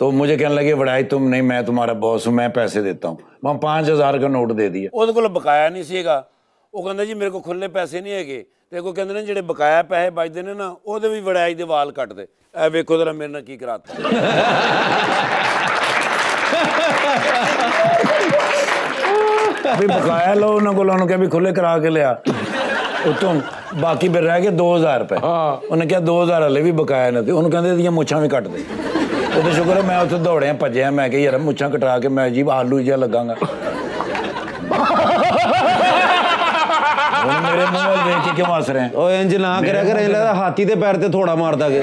तो मुझे कहने लगे बड़ाई तुम नहीं, मैं तुम्हारा बॉस हूँ, मैं पैसे देता हूँ। वहाँ 5000 का नोट दे दिया। ਉਹਦੇ ਕੋਲ ਬਕਾਇਆ ਨਹੀਂ ਸੀਗਾ। ਉਹ ਕਹਿੰਦਾ ਜੀ ਮੇਰੇ ਕੋਲ ਖੁੱਲੇ ਪੈਸੇ ਨਹੀਂ ਹੈਗੇ, ਤੇ ਕੋ ਕਹਿੰਦੇ ਨੇ ਜਿਹੜੇ ਬਕਾਇਆ ਪੈਸੇ ਬਚਦੇ ਨੇ ਨਾ ਉਹਦੇ ਵੀ ਵੜਾਈ ਦੇ ਵਾਲ ਕੱਟ ਦੇ। ਐ ਵੇਖੋ ਜਰਾ ਮੇਰੇ ਨਾਲ ਕੀ ਕਰਾਤਾ। ਵੀ ਬਕਾਇਆ ਲਓ ਉਹਨਾਂ ਕੋਲ, ਉਹਨੂੰ ਕਿਹਾ ਵੀ ਖੁੱਲੇ ਕਰਾ ਕੇ ਲਿਆ। ਉਤੋਂ ਬਾਕੀ ਫਿਰ ਰਹਿ ਗਏ 2000 ਰੁਪਏ। ਉਹਨੇ ਕਿਹਾ 2000 ਹਲੇ ਵੀ ਬਕਾਇਆ ਨਾ, ਤੇ ਉਹਨੂੰ ਕਹਿੰਦੇ ਇਹਦੀਆਂ ਮੁੱਛਾਂ ਵੀ ਕੱਟ ਦੇ। ਉਹਦੇ ਸ਼ੁਕਰ ਹੈ ਮੈਂ ਉੱਥੇ ਦੌੜਿਆ ਭੱਜਿਆ, ਮੈਂ ਕਿਹਾ ਯਾਰ ਮੁੱਛਾਂ ਕਟਾ ਕੇ ਮੈਂ ਜੀ ਆਲੂ ਜਿਹਾ ਲੱਗਾਂਗਾ। ਹੁਣ ਮੇਰੇ ਮੂੰਹ ਵੱਲ ਦੇਖ ਕੇ ਕਿਉਂ ਹੱਸ ਰਹੇ? ਓ ਇੰਜ ਨਾ ਕਰਿਆ ਕਰ, ਇਹਦਾ ਹਾਥੀ ਦੇ ਪੈਰ ਤੇ ਥੋੜਾ ਮਾਰਦਾ ਕੇ।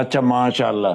अच्छा माशाल्लाह।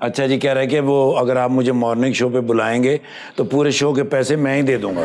अच्छा जी, कह रहे कि वो अगर आप मुझे मॉर्निंग शो पे बुलाएंगे तो पूरे शो के पैसे मैं ही दे दूंगा।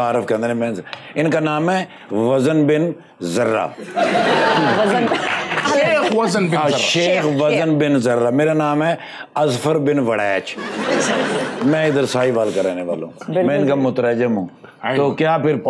तारफ के अंदर मैं, इनका नाम है वजन बिन जर्रा। शेख वजन बिन जर्रा। शेख वजन बिन जर्रा। मेरा नाम है अजफर बिन वड़ैच। मैं इधर साहिवाल का रहने वाला हूँ, मैं इनका मुतरजम हूँ। तो क्या फिर?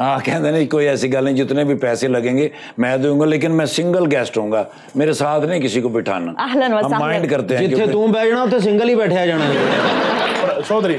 हाँ कहते नहीं कोई ऐसी गल नहीं, जितने भी पैसे लगेंगे मैं दूंगा, लेकिन मैं सिंगल गेस्ट होऊंगा, मेरे साथ नहीं किसी को बिठाना। अहलन व हम सहलन। माइंड करते हैं जिथे तू बैठ जाना उथे सिंगल ही बैठा जाना। चौधरी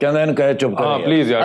कहते हैं कहे चुप कर। प्लीज यार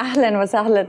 अहलन व सहलन।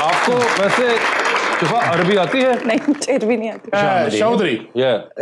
आपको वैसे शिफा अरबी आती है? नहीं मुझे भी नहीं आती। चौधरी या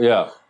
या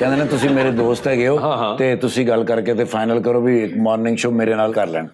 कहते ने ਤੁਸੀਂ ਮੇਰੇ ਦੋਸਤ ਹੈਗੇ ਹੋ ਤੇ ਤੁਸੀਂ ਗੱਲ ਕਰਕੇ ਤੇ ਫਾਈਨਲ ਕਰੋ ਵੀ ਇੱਕ ਮਾਰਨਿੰਗ ਸ਼ੋ ਮੇਰੇ ਨਾਲ ਕਰ ਲੈਣ।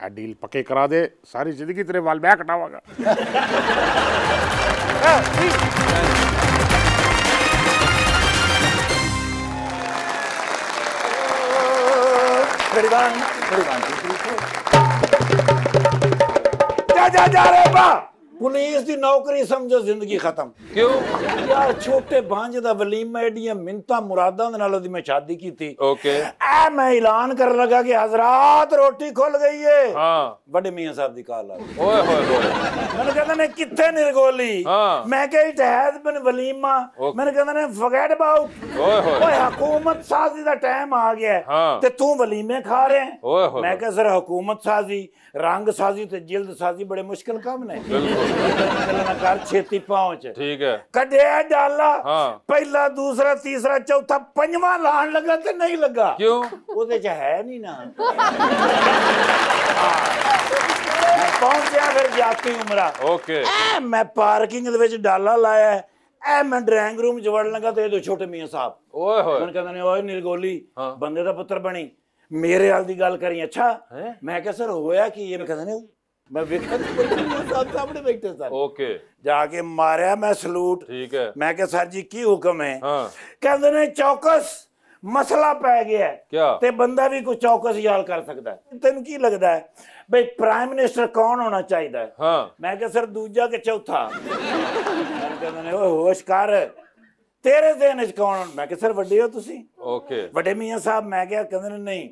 डील पक्के करा दे, सारी जिंदगी तेरे बाल मैं कटाऊंगा. जा रे बा पुलिस दी नौकरी समझो जिंदगी खत्म। क्यों? यार छोटे भांजे दा वलीमा एडियां मिन्नतां मुरादां दे नाल ओदी मैं शादी की थी। ओके। ए मैं ऐलान कर लगा कि हजरात रोटी खुल गई है। हाँ। बड़े मियां साहब दी कॉल आ गई। ओए होए होए। मैंने कहंदा ने किथे निरगोली? हाँ। मैं कहा इट हैज बीन वलीमा। मैंने कहंदा ने फॉरगेट अबाउट। ओए होए। ओए हुकूमत साजी दा टाइम आ गया है हाँ। ते तू वलीमे खा रहे हैं। ओए होए। मैं कहा सर हुकूमत साजी, रंग साजी ते जिल्द साजी बड़े मुश्किल काम ने। कर छेती पहुंच। ठीक है। कढ़िया डाला। हाँ। पहला दूसरा तीसरा चौथा पंजवां लान लगा ते नहीं लगा। क्यों? ओदे च है नहीं ना। पहुंचा फिर जाती उमरा। ओके। मैं पार्किंग दे विच डाला लाया है। मैं ड्राइंग रूम च वड़न लगा ते दो छोटे मियां साहब। ओए होए। उन्होंने कहंदे ने ओए निरगोली बंदे दा पुत्र बनी मेरे हाल दी गल करी। अच्छा मैं कहा सर होया कि ये? मैं कहंदे ने मैं वेखा साहब सामने बैठे सर। ओके। जाके मारिया मैं सलूट। ठीक है। मैं कहा सर जी की हुक्म है? हाँ। कहंदे ने चौकस मसला पै गया है। क्या? ते बंदा भी कुछ चौकस याल कर सकता है। तेन की लगता है भाई प्राइम मिनिस्टर कौन होना चाहिए? हाँ। मैं कहा सर दूजा के चौथा। कहंदे ने ओए होश कर तेरे ज़हन च कौन? मैं कहा सर वड्डे हो तुसी। ओके। वड्डे मियां साहब। मैं क्या? कहंदे ने नहीं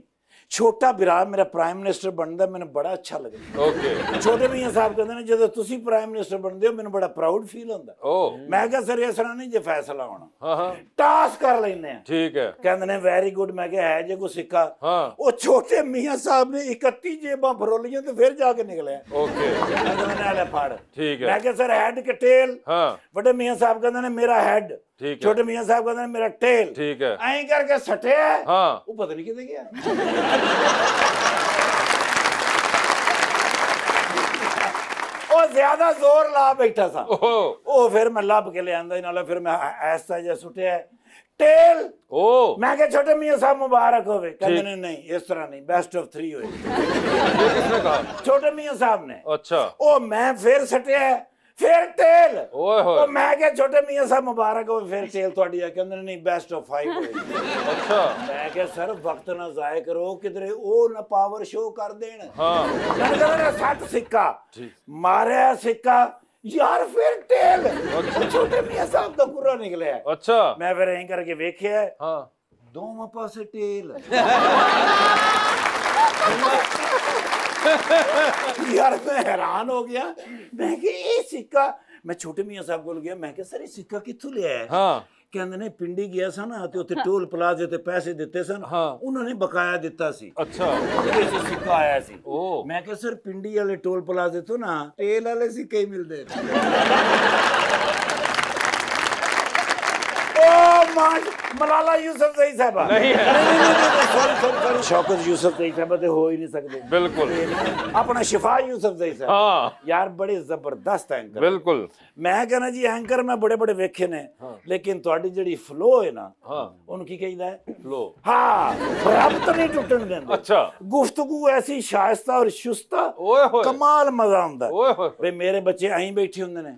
छोटा बिरा मेरा प्राइम मिनिस्टर बनदा मैंने बड़ा अच्छा लगदा। ओके। छोटे मियां साहब कहंदे ने जदों तुसी प्राइम मिनिस्टर बनदे हो मैंने बड़ा प्राउड फील होंदा। ओ। मैं कहा सर इस तरह नहीं जे फैसला होना। हाँ हाँ। टास कर लेने हैं। ठीक है। कहंदे ने वेरी गुड। मैं कहा है जे कोई सिक्का? हाँ। वो छोटे मियां साहब ने 31 जेबां फरोलियां ते फिर जाके निकले। ओके। कहंदे ने ले फड़। ठीक है। मैं कहा सर हेड के टेल? हाँ। बड़े मियां साहब कहंदे ने मेरा हेड ठीक है। छोटे मियां साहब कहते हैं मेरा टेल, ठीक है, ऐं करके सटे है, हाँ, वो पता नहीं किधर गया। वो ज्यादा जोर ला बैठा सा, ओ फिर मैं लब के ले आंदा नाले, फिर मैं ऐसा जिहा सुटिया टेल। ओ मैं कहा छोटे मियां साहब मुबारक होवे। कहते नहीं इस तरह नहीं, बेस्ट ऑफ 3 होए। किसने कहा? छोटे मियां साहब ने। अच्छा। ओ मैं फिर सटिया, फिर टेल। ओए होए। ओ मैं क्या छोटे मियां साहब मुबारक हो, फिर टेल थोड़ी है। कहंदे नहीं बेस्ट ऑफ 5 होए। अच्छा। मैं क्या सर वक्त ना जाया करो, किधरे ओ ना पावर शो कर देन। हाँ। मैंने कहा 60 सिक्का मारे सिक्का यार, फिर टेल। अच्छा। छोटे मियां साहब तो पूरा निकले। अच्छा। मैं फिर यहीं करके वेख्या, हाँ, दोनों पासे टेल। यार मैं हैरान हो गया। मैं कि ये सिक्का, मैं छोटे मियां साहब को गया, मैं कि सर ये सिक्का कित्थों लिया है? हाँ। कहंदे ने पिंडी गया सा ना ते उत्थे टोल प्लाजे ते पैसे दिते सन। हाँ। उन्होंने बकाया दिता सी। अच्छा। ਉਹਦੇ ਵਿੱਚ सिक्का आया सी। ओ मैं कि सर पिंडी वाले टोल प्लाजे तो ना टेल वाले सिक्के ही मिलदे। मलाला यूसुफजई साहबा नहीं है। सॉरी शौकत यूसुफजई साहबा ते हो ही नहीं सकते। बिल्कुल। अपना शिफा यूसुफजई साहब। हाँ। यार बड़े जबरदस्त एंकर। बिल्कुल। मैं कहना जी एंकर मैं बड़े बड़े वेखे ने, लेकिन ਤੁਹਾਡੀ ਜਿਹੜੀ फ्लो है ना, ਉਹਨੂੰ ਕੀ ਕਹਿੰਦਾ ਹੈ? फ्लो। हाँ, रब्त नहीं टूटन देंदे। अच्छा। गुफ्तगू ऐसी शाइस्ता और शुस्ता, कमाल मजा आंदा। वे मेरे बच्चे ऐं बैठे हुंदे ने,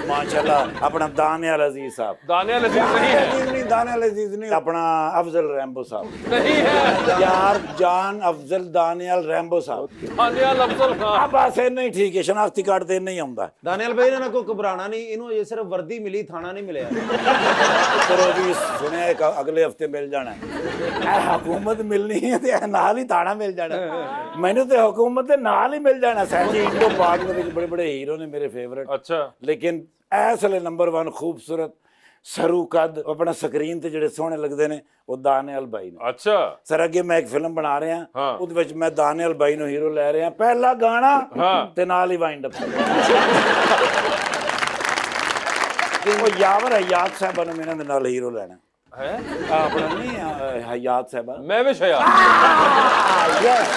माशाल्लाह। अपना दानियाल अजीज साहब, दानियाल अजीज नहीं है, दानियाल अजीज नहीं, अपना अफजल रैम्बो साहब नहीं है यार, जान अफजल दानियाल रैम्बो साहब, दानियाल अफजल खान। बस नहीं ठीक है, शनाख्ती कार्ड ते नहीं आंदा। दानियाल भाई ने कोई घबराना नहीं, इन्हों ये सिर्फ वर्दी मिली, थाना नहीं मिले। चलो जी सुने अगले हफ्ते मिल जाना है। हुकूमत मिलनी है तो नाल ही थाना मिल जाना। मैंने तो हुकूमत के नाल ही मिल जाना। सर जी इंडो पाक में बड़े बड़े हीरो ने मेरे फेवरेट। अच्छा। लेकिन इस वेले नंबर 1 खूबसूरत सरू कद अपना स्क्रीन ते जेडे सोहने लगदे ने वो दानियाल भाई ने। अच्छा। सर अगे मैं एक फिल्म बना रहा हाँ। उस विच मैं दानियाल भाई नो हीरो ले रहा, पहला गाना हाँ। ते नाल ही वाइंड अप। वो यावर हयात साहब ने मेरे नाल हीरो लेना है। अपना नहीं हयात साहब, मैं भी हयात। Yes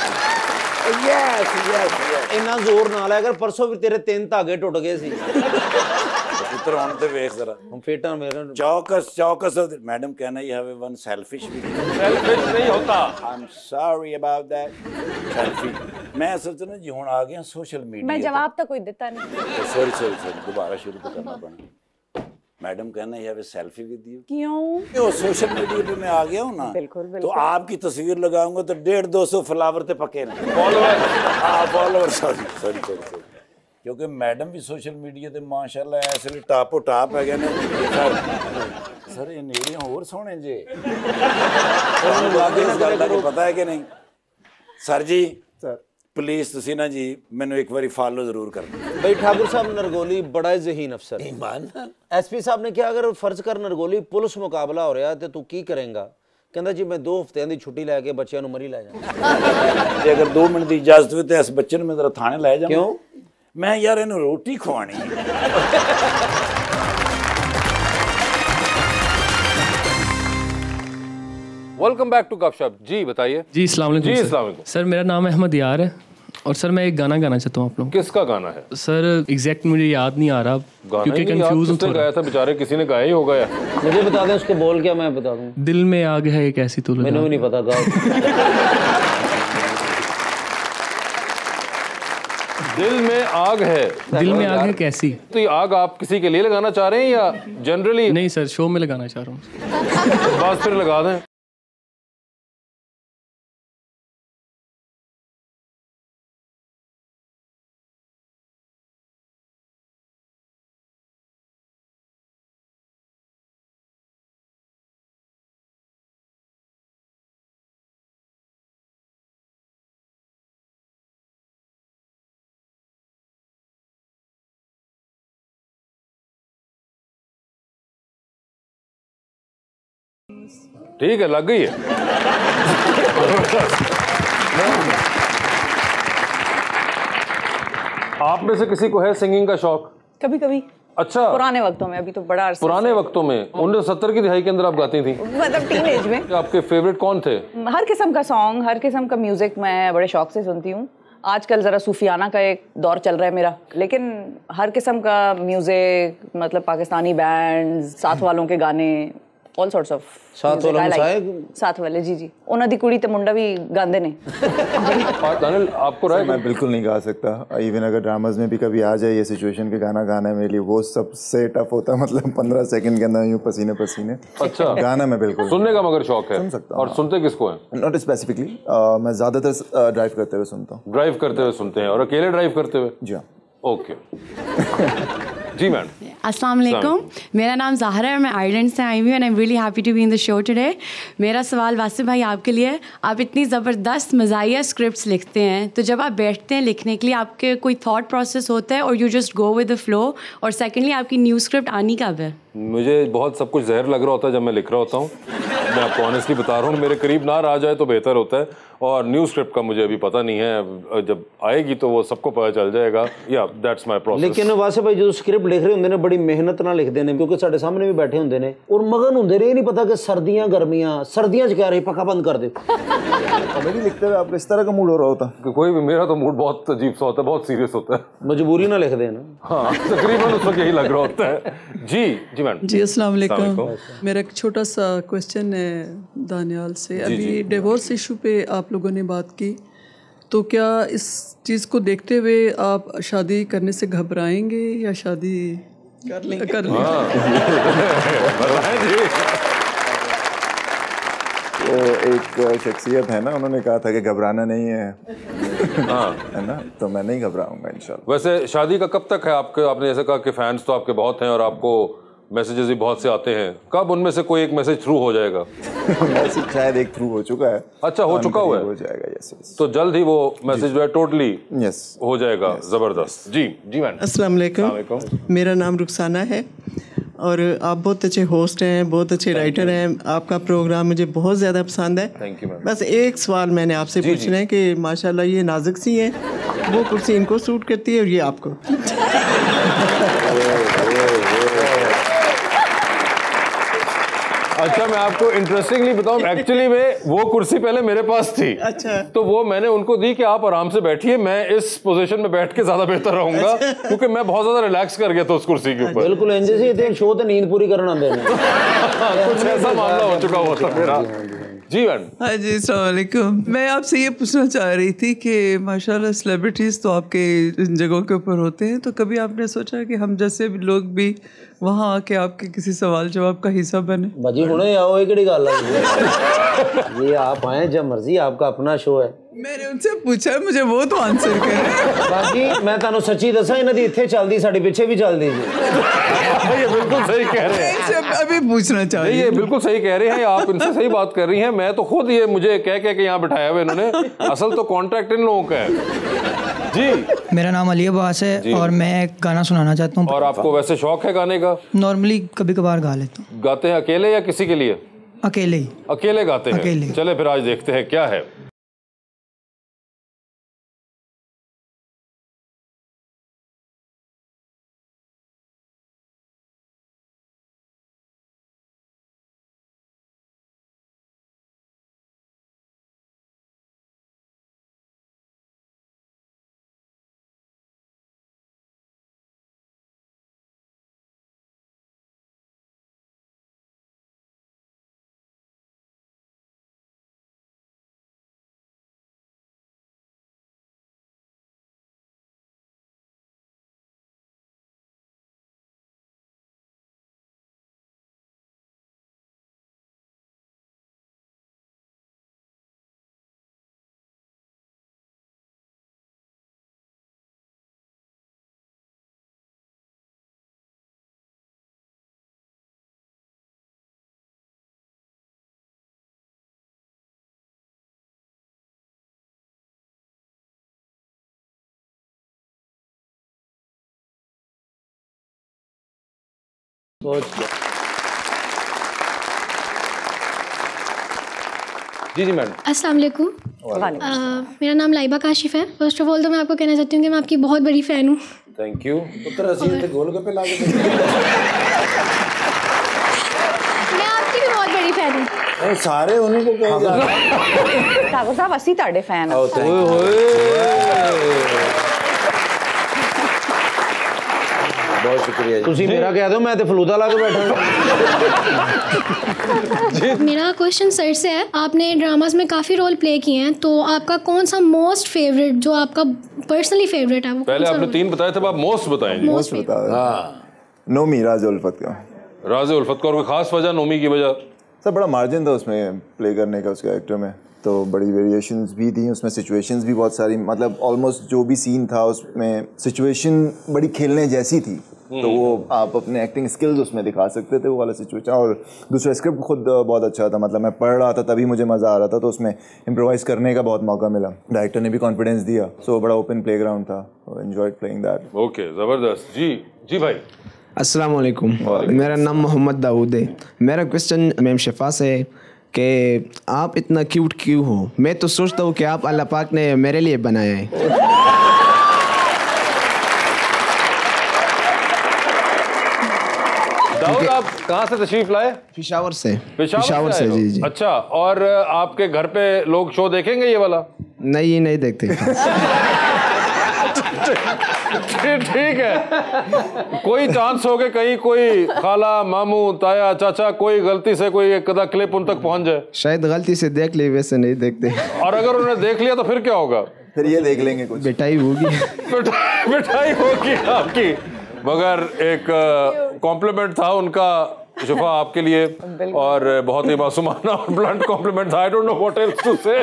yes yes. इन्ना जोर ना लाया कर, परसों भी तेरे 3 धागे टुट गए सी। पुत्र हुन ते वेख जरा, हम फेटा मेरे चौकस चौकस। मैडम कहना you have one selfish video. Selfish नहीं होता। I am sorry about that. Selfie मैं असल च ना जी हुन आ गया सोशल मीडिया। मैं जवाब तो कोई देता नहीं। सॉरी सॉरी सॉरी, दोबारा शुरू तो करना पड़ा। मैडम कहना है सेल्फी विद यू। क्यों? सोशल मीडिया पे मैं आ गया हूँ ना। बिल्कुल, बिल्कुल। तो आपकी तस्वीर लगाऊंगा तो 150-200 फ्लावर ते पके ना फॉलोअर। हाँ फॉलोअर, सॉरी सॉरी सॉरी। क्योंकि मैडम भी सोशल मीडिया ते माशाल्लाह ऐसे टापो टाप है ने। सर ये नेड़ियों होर सोहने जे पता है कि नहीं? सर जी प्लीज तुसी ना जी मैनू एक बारी फॉलो जरूर करना। भाई ठाकुर साहब नरगोली बड़ा जहीन अफसर। एसपी साहब ने क्या अगर फर्ज कर नरगोली पुलिस मुकाबला हो रहा तो तू की करेंगा? कहता जी मैं 2 हफ्ते की छुट्टी लैके बच्चों मरी लै जा। अगर 2 मिनट की इजाजत हो तो इस बच्चे मैं जरा थाने लै जा। क्यों? मैं यार इन्हू रोटी खवानी। वेलकम बैक टू गपशप। जी बताइए। जी अस्सलाम वालेकुम। जी अस्सलाम वालेकुम। सर मेरा नाम अहमद यार है और सर मैं एक गाना गाना चाहता हूँ आप लोग। किसका गाना है सर? एग्जैक्ट मुझे याद नहीं आ रहा क्योंकि कंफ्यूज हूँ थोड़ा। गाया था बेचारे, किसी ने गाया ही होगा यार। मुझे बता दें उसके बोल क्या, मैं बता दूँ। दिल में आग है एक ऐसी तो मैंने भी नहीं पता गाओ। दिल में आग है। दिल में आग है कैसी? तो ये आग आप किसी के लिए लगाना चाह रहे हैं या जनरली? नहीं सर शो में लगाना चाह रहा हूँ। बस फिर लगा दें। ठीक है, लग गई है। आप में से किसी को है सिंगिंग का शौक? कभी कभी। अच्छा, पुराने वक्तों में, अभी तो बड़ा अरसा पुराने वक्तों में 1970 की दिहाई के अंदर आप गाती थी, मतलब टीनेज में। आपके फेवरेट कौन थे? हर किस्म का सॉन्ग, हर किस्म का म्यूजिक मैं बड़े शौक से सुनती हूँ। आजकल ज़रा सूफियाना का एक दौर चल रहा है मेरा, लेकिन हर किस्म का म्यूजिक, मतलब पाकिस्तानी बैंड, साथ वालों के गाने, ऑल सॉर्ट्स ऑफ साथ वाले जी उन्हों दी कुड़ी ते मुंडा भी गांदे ने। दानिल, आपको राय? मैं बिल्कुल नहीं गा सकता। इवन अगर ड्रामाज में भी कभी आ जाए ये सिचुएशन के गाना गाना है मेरे लिए, वो सबसे टफ होता है। मतलब 15 सेकंड के अंदर यूं पसीने पसीने। अच्छा, गाना मैं बिल्कुल सुनने का मगर शौक है? सुन सकता। और सुनते किसको है? नॉट स्पेसिफिकली, मैं ज्यादातर ड्राइव करते हुए सुनता हूँ। ड्राइव करते हुए सुनते हैं, और अकेले ड्राइव करते हुए? जी हाँ। ओके। जी मैम। अस्सलाम वालेकुम, मेरा नाम ज़ाहरा है और मैं आयरलैंड से आई हुई हूँ and I am really happy to be in the show today. मेरा सवाल वासिफ भाई आपके लिए, आप इतनी ज़बरदस्त मज़ाहिया स्क्रिप्ट्स लिखते हैं, तो जब आप बैठते हैं लिखने के लिए आपके कोई थॉट प्रोसेस होता है और you just go with the flow? और सेकेंडली, आपकी न्यू स्क्रिप्ट आनी कब है? मुझे बहुत सब कुछ जहर लग रहा होता है जब मैं लिख रहा होता हूँ, मैं आपको ऑनेस्टली बता रहा हूँ। मेरे करीब ना आ जाए तो बेहतर होता है, और न्यू स्क्रिप्ट का मुझे अभी पता नहीं है, जब आएगी तो वो सबको पता चल जाएगा। या दैट्स माय प्रोसेस। लेकिन वासे भाई जो स्क्रिप्ट लिख रहे होंगे ने बड़ी मेहनत ना लिखते हैं, क्योंकि साढ़े सामने भी बैठे होंगे ने और मगन होंगे ने, नहीं पता कि सर्दियां गर्मियां, सर्दियां च कह रहे पक्का बंद कर दे। कॉमेडी लिखते हुए आपको इस तरह का मूड हो रहा होता? कोई भी, मेरा तो मूड बहुत अजीब सा होता है, बहुत सीरियस होता है। मजबूरी ना लिख देना। हाँ, तकरीबन उस वक्त यही लग रहा होता है। जी मैडम। जी अस्सलाम वालेकुम। मेरा एक छोटा सा क्वेश्चन है दानियाल से। अभी डिवोर्स इशू पे आप लोगों ने बात की, तो क्या इस चीज़ को देखते हुए आप शादी करने से घबराएंगे या शादी कर लेंगे? तो एक शख्सियत है ना, उन्होंने कहा था कि घबराना नहीं है। है ना, तो मैं नहीं घबराऊंगा इंशाल्लाह। वैसे शादी का कब तक है आपके? आपने जैसे कहा कि फैंस तो आपके बहुत हैं और आपको मैसेजेस भी बहुत से आते हैं, कब उनमें से कोई एक मैसेज थ्रू हो जाएगा? मैसेज शायद एक थ्रू हो चुका है। अच्छा, हो चुका हुआ है? हो जाएगा, यस। तो जल्द ही वो मैसेज जो है टोटली यस हो जाएगा। जबरदस्त। जी मैम। अस्सलाम वालेकुम, मेरा नाम रुखसाना है और आप बहुत अच्छे होस्ट हैं, बहुत अच्छे राइटर हैं। आपका प्रोग्राम मुझे बहुत ज़्यादा पसंद है। Thank you ma'am. बस एक सवाल मैंने आपसे पूछना है कि माशाल्लाह ये नाजुक सी हैं, वो कुर्सी इनको सूट करती है और ये आपको? अच्छा, मैं आपको इंटरेस्टिंगली बताऊं, एक्चुअली में वो कुर्सी पहले मेरे पास थी। अच्छा। तो वो मैंने उनको दी कि आप आराम से बैठिए, मैं इस पोजीशन में बैठ के ज्यादा बेहतर रहूंगा, क्योंकि मैं बहुत ज्यादा रिलैक्स कर गया था उस कुर्सी के ऊपर। बिल्कुल इंजे से थे शो तो नींद पूरी करना दे कुछ ऐसा मामला हो चुका हुआ था मेरा। जी मैम। हाँ जी, अस्सलाम वालेकुम। मैं आपसे ये पूछना चाह रही थी कि माशाल्लाह सेलिब्रिटीज़ तो आपके इन जगहों के ऊपर होते हैं, तो कभी आपने सोचा कि हम जैसे भी लोग भी वहाँ आके आपके किसी सवाल जवाब का हिस्सा बने? भाजी हुणे आओ, ये केड़ी गल है? ये आप आए जब मर्जी, आपका अपना शो है। मैंने उनसे पूछा, मुझे वो तो आंसर करें। बाकी मैं तानू सच्ची दसा, इन्हां दी इत्थे चलदी, साडे पीछे भी चलदी जी। ये बिल्कुल सही कह रहे हैं। अभी पूछना चाहिए। ये बिल्कुल सही कह रहे हैं, आप इनसे सही बात कर रही हैं। मैं तो खुद ये मुझे कह के यहाँ बिठाया हुआ इन्होंने, असल तो कॉन्ट्रैक्ट इन लोगों का है। जी, मेरा नाम अली अब्बास है और मैं एक गाना सुनाना चाहता हूँ। और आपको वैसे शौक है गाने का? नॉर्मली कभी कभार गा लेता हूँ। गाते हैं अकेले या किसी के लिए? अकेले ही। अकेले गाते हैं? अकेले। चले फिर आज देखते हैं क्या है। जी मैडम। अस्सलाम वालेकुम। मेरा नाम लाइबा काशिफ है। फर्स्ट ऑफ ऑल तो मैं आपको कहना चाहती हूँ कि मैं आपकी बहुत बड़ी फ़ैन हूँ। Thank you. पुत्र रसीद पे गोलगप्पे ला के मैं आपकी भी बहुत बड़ी फैन हूँ। नहीं, सारे उन्हीं को कहेगा। ठाकुर साहब ਅਸੀਂ ਤੁਹਾਡੇ ਫੈਨ ਆ। बहुत शुक्रिया जी। ਤੁਸੀਂ ਮੇਰਾ ਕਹਿ ਦਿਓ ਮੈਂ ਤੇ ਫਲੂਦਾ ਲਾ ਕੇ बैठा। मेरा क्वेश्चन सर से है, आपने ड्रामास में काफ़ी रोल प्ले किए हैं, तो आपका कौन सा मोस्ट फेवरेट, जो आपका पर्सनली फेवरेट है वो पहले आपने 3 बताए थे, अब मोस्ट बताएंगे। मोस्ट बता। हाँ, नोमी, राज उल्फत का। राज उल्फत का, और कोई खास वजह नोमी की वजह? सर बड़ा मार्जिन था उसमें प्ले करने का, उसके एक्टर में, तो बड़ी वेरिएशंस भी थी उसमें, सिचुएशंस भी बहुत सारी, मतलब ऑलमोस्ट जो भी सीन था उसमें सिचुएशन बड़ी खेलने जैसी थी, तो वो आप अपने एक्टिंग स्किल्स उसमें दिखा सकते थे, वो वाला सिचुएशन। और दूसरा स्क्रिप्ट खुद बहुत अच्छा था, मतलब मैं पढ़ रहा था तभी मुझे मज़ा आ रहा था, तो उसमें इम्प्रोवाइज़ करने का बहुत मौका मिला, डायरेक्टर ने भी कॉन्फिडेंस दिया, सो बड़ा ओपन प्लेग्राउंड था, एंजॉयड प्लेइंग दैट। ओके, ज़बरदस्त। जी भाई। अस्सलाम वालेकुम, मेरा नाम मोहम्मद दाऊद है। मेरा क्वेश्चन मैम शिफा से है कि आप इतना क्यूट क्यों हो? मैं तो सोचता हूँ कि आप अल्लाह पाक ने मेरे लिए बनाया है। दाऊद, आप कहाँ से तशरीफ लाए? पेशावर से। पेशावर से जी। अच्छा, और आपके घर पे लोग शो देखेंगे ये वाला? नहीं देखते। ठीक है। कोई चांस हो गए कहीं कोई खाला, मामू, ताया, चाचा कोई गलती से कोई एक आधा क्लिप उन तक पहुंच जाए? शायद गलती से देख ले, वैसे नहीं देखते। और अगर उन्होंने देख लिया तो फिर क्या होगा? फिर ये देख लेंगे कुछ, मिठाई होगी। मिठाई होगी आपकी। मगर एक कॉम्प्लीमेंट था उनका शिफा आपके लिए, और बहुत ही मासूमाना और ब्लंट कॉम्प्लीमेंट था। I don't know what else to say.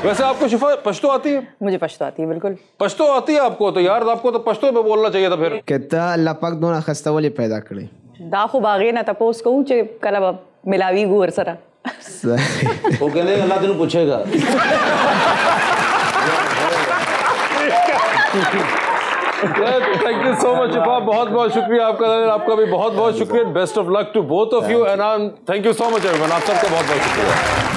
वैसे आपको शिफा पश्तो आती है? मुझे पश्तो आती है, बिल्कुल। पश्तो आती है आपको? तो यार आपको तो पश्तो में बोलना चाहिए था फिर। कहता अल्लाह पाक दोनों खस्ता वाले पैदा करे। दाखो बागे ना तपोस कहूँ चे कला मिलावी गुर सरा। वो कहते अल्लाह तेनू पूछेगा। थैंक यू सो मच शिफा, बहुत बहुत शुक्रिया आपका। आपका भी बहुत बहुत शुक्रिया। Best of luck to both of you, and thank you so much everyone. आप सबका बहुत बहुत शुक्रिया।